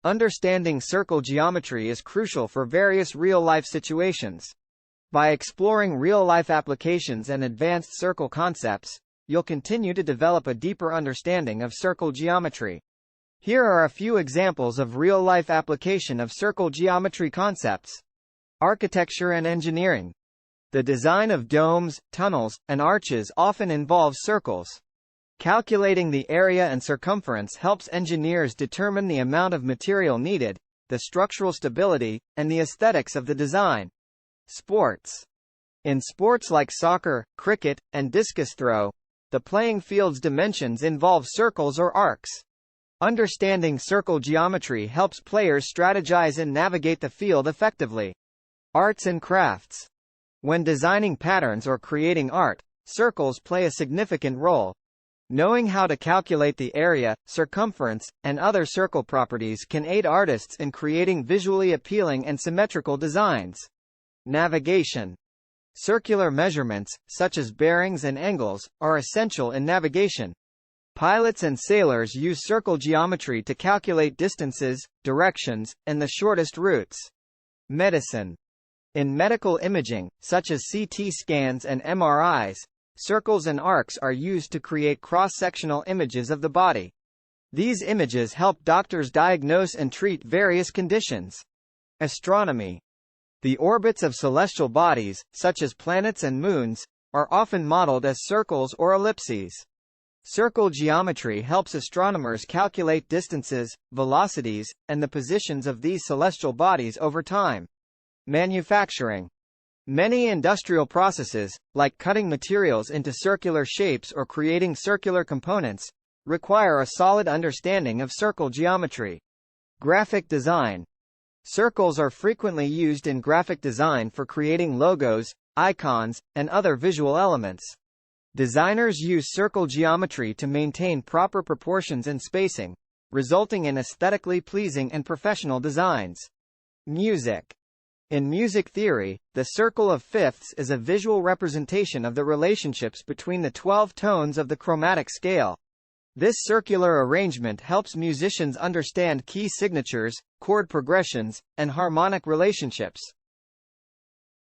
Understanding circle geometry is crucial for various real-life situations. By exploring real-life applications and advanced circle concepts, you'll continue to develop a deeper understanding of circle geometry. Here are a few examples of real-life application of circle geometry concepts. Architecture and engineering. The design of domes, tunnels, and arches often involves circles. Calculating the area and circumference helps engineers determine the amount of material needed, the structural stability, and the aesthetics of the design. Sports. In sports like soccer, cricket, and discus throw, the playing field's dimensions involve circles or arcs. Understanding circle geometry helps players strategize and navigate the field effectively. Arts and crafts. When designing patterns or creating art, circles play a significant role. Knowing how to calculate the area, circumference, and other circle properties can aid artists in creating visually appealing and symmetrical designs. Navigation. Circular measurements, such as bearings and angles, are essential in navigation. Pilots and sailors use circle geometry to calculate distances, directions, and the shortest routes. Medicine. In medical imaging, such as CT scans and MRIs, circles and arcs are used to create cross-sectional images of the body. These images help doctors diagnose and treat various conditions. Astronomy. The orbits of celestial bodies, such as planets and moons, are often modeled as circles or ellipses. Circle geometry helps astronomers calculate distances, velocities, and the positions of these celestial bodies over time. Manufacturing. Many industrial processes, like cutting materials into circular shapes or creating circular components, require a solid understanding of circle geometry. Graphic design. Circles are frequently used in graphic design for creating logos, icons, and other visual elements. Designers use circle geometry to maintain proper proportions and spacing, resulting in aesthetically pleasing and professional designs. Music. In music theory, the circle of fifths is a visual representation of the relationships between the 12 tones of the chromatic scale. This circular arrangement helps musicians understand key signatures, chord progressions, and harmonic relationships.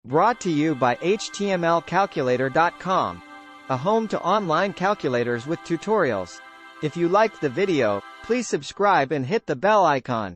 Brought to you by HTMLcalculator.com, a home to online calculators with tutorials. If you liked the video, please subscribe and hit the bell icon.